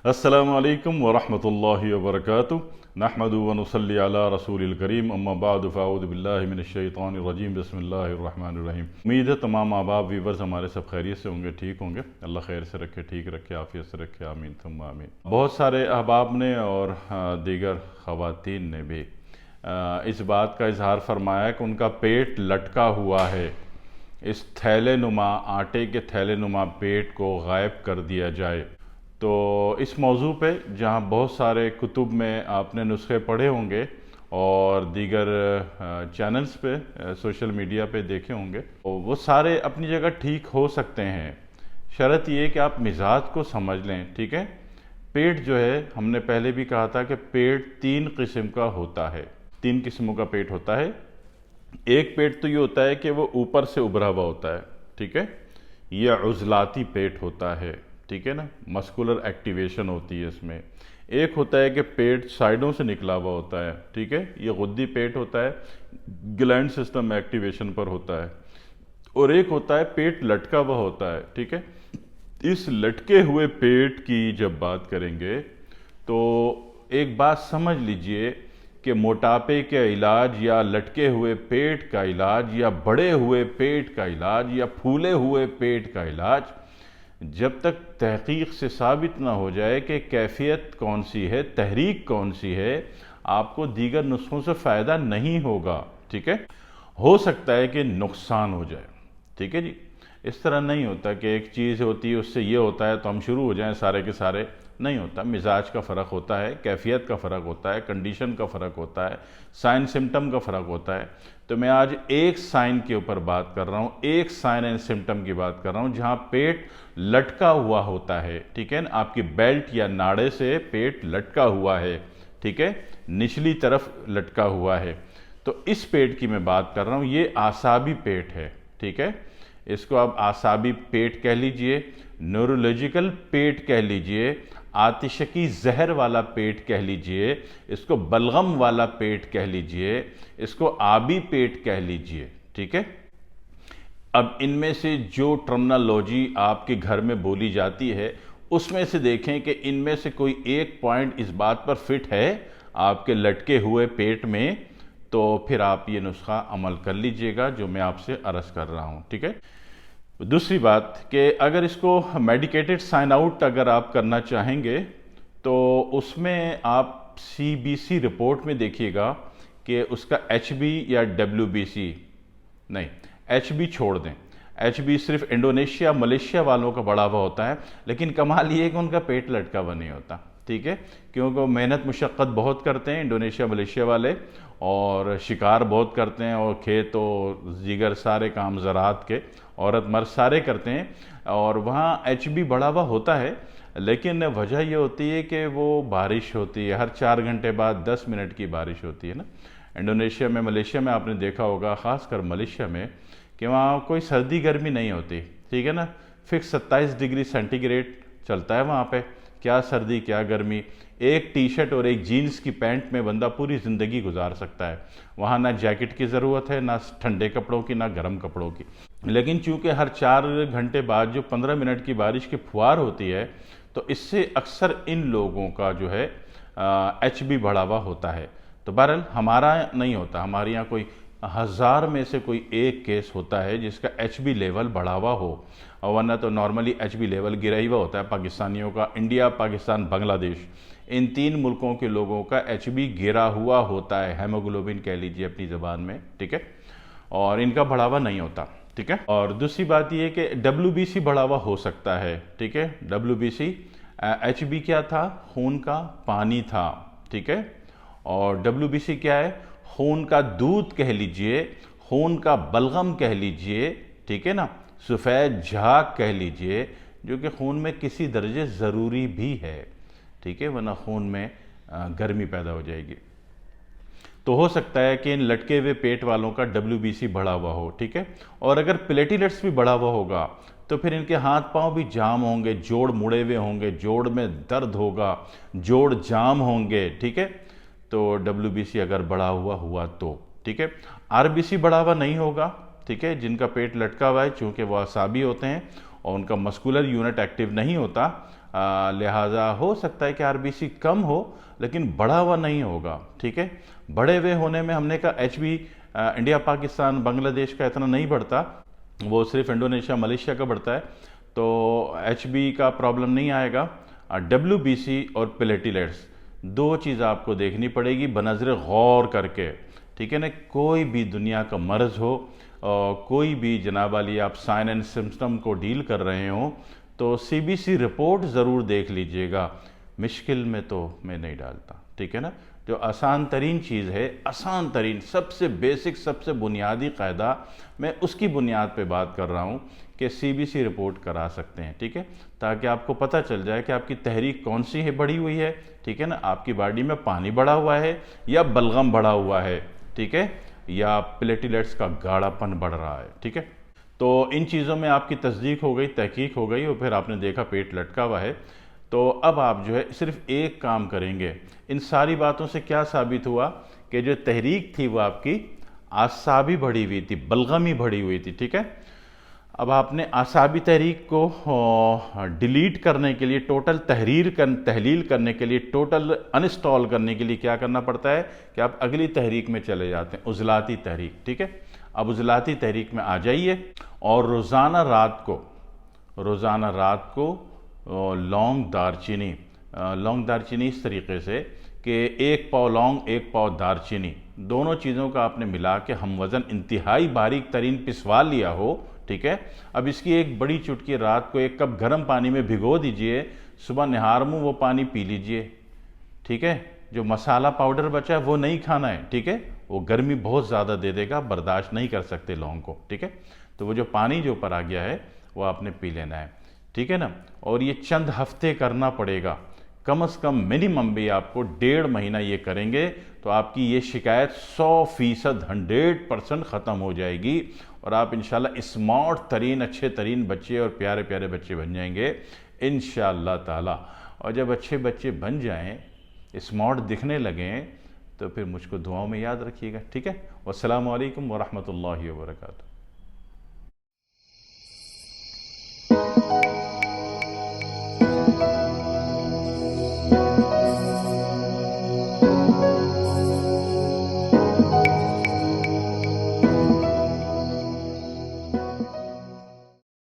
अस्सलामु अलैकुम वरहमतुल्लाहि वबरकातुहू नहमदु व नुसल्ली अला रसूलिल करीम अम्मा बाद फ़अऊज़ु बिल्लाहि मिनश शैतानिर रजीम बिस्मिल्लाहिर रहमानिर रहीम। उम्मीद है तमाम आबाब वीवर्स हमारे सब खैरियत से होंगे, ठीक होंगे। अल्लाह खैर से रखे, ठीक रखे, आफियत से रखे, आमीन थुम्मा आमीन। बहुत सारे अहबाब ने और दीगर ख़वातीन ने भी इस बात का इजहार फरमाया कि उनका पेट लटका हुआ है। इस थैले नुमा आटे के थैले नुमा पेट को गायब कर दिया जाए। तो इस मौजू पे जहाँ बहुत सारे कुतुब में आपने नुस्खे पढ़े होंगे और दीगर चैनल्स पे सोशल मीडिया पे देखे होंगे, तो वो सारे अपनी जगह ठीक हो सकते हैं। शर्त ये कि आप मिजाज को समझ लें, ठीक है। पेट जो है, हमने पहले भी कहा था कि पेट 3 किस्म का होता है। 3 किस्मों का पेट होता है। एक पेट तो ये होता है कि वो ऊपर से उभरा हुआ होता है, ठीक है। यह उज़लाती पेट होता है, ठीक है ना, मस्कुलर एक्टिवेशन होती है इसमें। एक होता है कि पेट साइडों से निकला हुआ होता है, ठीक है, ये गुद्दी पेट होता है, ग्लैंड सिस्टम एक्टिवेशन पर होता है। और एक होता है पेट लटका हुआ होता है, ठीक है। इस लटके हुए पेट की जब बात करेंगे तो एक बात समझ लीजिए कि मोटापे के इलाज या लटके हुए पेट का इलाज या बड़े हुए पेट का इलाज या फूले हुए पेट का इलाज जब तक तहकीक से साबित ना हो जाए कि कैफियत कौन सी है, तहरीक कौन सी है, आपको दीगर नुस्खों से फ़ायदा नहीं होगा, ठीक है। हो सकता है कि नुकसान हो जाए, ठीक है जी। इस तरह नहीं होता कि एक चीज़ होती है उससे ये होता है तो हम शुरू हो जाएं सारे के सारे, नहीं होता। मिजाज का फ़र्क होता है, कैफियत का फ़र्क होता है, कंडीशन का फ़र्क होता है, साइन सिम्टम का फ़र्क होता है। तो मैं आज एक साइन के ऊपर बात कर रहा हूँ, एक साइन एंड सिम्टम की बात कर रहा हूँ जहाँ पेट लटका हुआ होता है, ठीक है ना। आपकी बेल्ट या नाड़े से पेट लटका हुआ है, ठीक है, निचली तरफ लटका हुआ है। तो इस पेट की मैं बात कर रहा हूँ, ये आसाबी पेट है, ठीक है। इसको आप आसाबी पेट कह लीजिए, न्यूरोलॉजिकल पेट कह लीजिए, आतिशकी जहर वाला पेट कह लीजिए, इसको बलगम वाला पेट कह लीजिए, इसको आबी पेट कह लीजिए, ठीक है। अब इनमें से जो टर्मिनोलॉजी आपके घर में बोली जाती है उसमें से देखें कि इनमें से कोई एक पॉइंट इस बात पर फिट है आपके लटके हुए पेट में, तो फिर आप ये नुस्खा अमल कर लीजिएगा जो मैं आपसे अर्ज कर रहा हूँ, ठीक है। दूसरी बात कि अगर इसको मेडिकेटेड साइन आउट अगर आप करना चाहेंगे तो उसमें आप CBC रिपोर्ट में देखिएगा कि उसका HB या WBC नहीं, HB छोड़ दें। HB सिर्फ इंडोनेशिया मलेशिया वालों का बढ़ा हुआ होता है, लेकिन कमाल ये है कि उनका पेट लटका हुआ नहीं होता, ठीक है, क्योंकि वो मेहनत मुशक्क़त बहुत करते हैं इंडोनेशिया मलेशिया वाले, और शिकार बहुत करते हैं, और खेत और दीगर सारे काम ज़राअत के औरत मर्द सारे करते हैं, और वहाँ HB बढ़ा हुआ होता है। लेकिन वजह ये होती है कि वो बारिश होती है, हर 4 घंटे बाद 10 मिनट की बारिश होती है ना। इंडोनेशिया में मलेशिया में आपने देखा होगा, ख़ासकर मलेशिया में, कि वहाँ कोई सर्दी गर्मी नहीं होती, ठीक है ना। फिक्स 27 डिग्री सेंटीग्रेड चलता है वहाँ पे, क्या सर्दी क्या गर्मी। एक टी शर्ट और एक जीन्स की पैंट में बंदा पूरी ज़िंदगी गुजार सकता है। वहाँ ना जैकेट की ज़रूरत है, ना ठंडे कपड़ों की, ना गर्म कपड़ों की। लेकिन चूंकि हर 4 घंटे बाद जो 15 मिनट की बारिश की फुहार होती है, तो इससे अक्सर इन लोगों का जो है HB बढ़ा हुआ होता है। तो बहरहाल हमारा नहीं होता, हमारे यहाँ कोई 1000 में से कोई एक केस होता है जिसका HB लेवल बढ़ा हुआ हो, और वरना तो नॉर्मली HB लेवल गिरा ही हुआ होता है पाकिस्तानियों का। इंडिया, पाकिस्तान, बांग्लादेश, इन 3 मुल्कों के लोगों का HB गिरा हुआ होता है, हेमोग्लोबिन कह लीजिए अपनी ज़बान में, ठीक है, और इनका बढ़ावा नहीं होता, ठीक है। और दूसरी बात यह कि WBC बढ़ावा हो सकता है, ठीक है। WBC HB क्या था, खून का पानी था, ठीक है, और WBC क्या है, खून का दूध कह लीजिए, खून का बलगम कह लीजिए, ठीक है ना, सफ़ेद झाग कह लीजिए, जो कि खून में किसी दर्जे ज़रूरी भी है, ठीक है, वरना खून में गर्मी पैदा हो जाएगी। तो हो सकता है कि इन लटके हुए पेट वालों का WBC बढ़ा हुआ हो, ठीक है। और अगर प्लेटलेट्स भी बढ़ा हुआ होगा तो फिर इनके हाथ पांव भी जाम होंगे, जोड़ मुड़े हुए होंगे, जोड़ में दर्द होगा, जोड़ जाम होंगे, ठीक है। तो WBC अगर बढ़ा हुआ हुआ तो, ठीक है। RBC बढ़ा हुआ नहीं होगा, ठीक है, जिनका पेट लटका हुआ है, चूंकि वो असाबी होते हैं और उनका मस्कुलर यूनिट एक्टिव नहीं होता, लिहाजा हो सकता है कि आरबीसी कम हो लेकिन बढ़ा हुआ नहीं होगा, ठीक है। बढ़े हुए होने में हमने कहा एचबी इंडिया, पाकिस्तान, बांग्लादेश का इतना नहीं बढ़ता, वो सिर्फ इंडोनेशिया, मलेशिया का बढ़ता है, तो एचबी का प्रॉब्लम नहीं आएगा। डब्ल्यूबीसी और प्लेटलेट्स, दो चीज़ आपको देखनी पड़ेगी बनज़र गौर करके, ठीक है ना। कोई भी दुनिया का मर्ज़ हो, कोई भी जनाब वाली आप साइन एंड सिम्टम को डील कर रहे हो तो सीबीसी रिपोर्ट ज़रूर देख लीजिएगा। मुश्किल में तो मैं नहीं डालता, ठीक है ना। जो आसान तरीन चीज़ है, आसान तरीन, सबसे बेसिक, सबसे बुनियादी कायदा, मैं उसकी बुनियाद पे बात कर रहा हूँ कि सीबीसी रिपोर्ट करा सकते हैं, ठीक है, ताकि आपको पता चल जाए कि आपकी तहरीक कौन सी है, बढ़ी हुई है, ठीक है ना। आपकी बॉडी में पानी बढ़ा हुआ है या बलगम बढ़ा हुआ है, ठीक है, या प्लेटलेट्स का गाढ़ापन बढ़ रहा है, ठीक है। तो इन चीज़ों में आपकी तस्दीक हो गई, तहकीक हो गई और फिर आपने देखा पेट लटका हुआ है, तो अब आप जो है सिर्फ एक काम करेंगे। इन सारी बातों से क्या साबित हुआ कि जो तहरीक थी वो आपकी आसाबी बढ़ी हुई थी, बलगमी बढ़ी हुई थी, ठीक है। अब आपने आसाबी तहरीक को डिलीट करने के लिए, टोटल तहलील करने के लिए, टोटल अनइंस्टॉल करने के लिए क्या करना पड़ता है कि आप अगली तहरीक में चले जाते हैं, उज़लाती तहरीक, ठीक है। अब उज़लाती तहरीक में आ जाइए और रोज़ाना रात को लौंग दारचीनी इस तरीके से कि 1 पाव लौंग 1 पाव दारचीनी, दोनों चीज़ों का आपने मिला के हम वज़न इंतहाई बारीक तरीन पिसवा लिया हो, ठीक है। अब इसकी एक बड़ी चुटकी रात को 1 कप गर्म पानी में भिगो दीजिए, सुबह निहार मुँह वो पानी पी लीजिए, ठीक है। जो मसाला पाउडर बचा है वो नहीं खाना है, ठीक है, वो गर्मी बहुत ज़्यादा दे देगा, बर्दाश्त नहीं कर सकते लौंग को, ठीक है। तो वो जो पानी जो ऊपर आ गया है वो आपने पी लेना है, ठीक है ना। और ये चंद हफ्ते करना पड़ेगा, कम से कम मिनिमम भी आपको 1.5 महीना ये करेंगे तो आपकी ये शिकायत 100% 100% ख़त्म हो जाएगी और आप इंशाल्लाह स्मार्ट तरीन, अच्छे तरीन बच्चे और प्यारे प्यारे बच्चे बन जाएंगे इंशाल्लाह ताला। और जब अच्छे बच्चे बन जाएं, स्मार्ट दिखने लगें, तो फिर मुझको दुआओं में याद रखिएगा, ठीक है। वस्सलामु अलैकुम वरहमतुल्लाहि वबरकातुहू।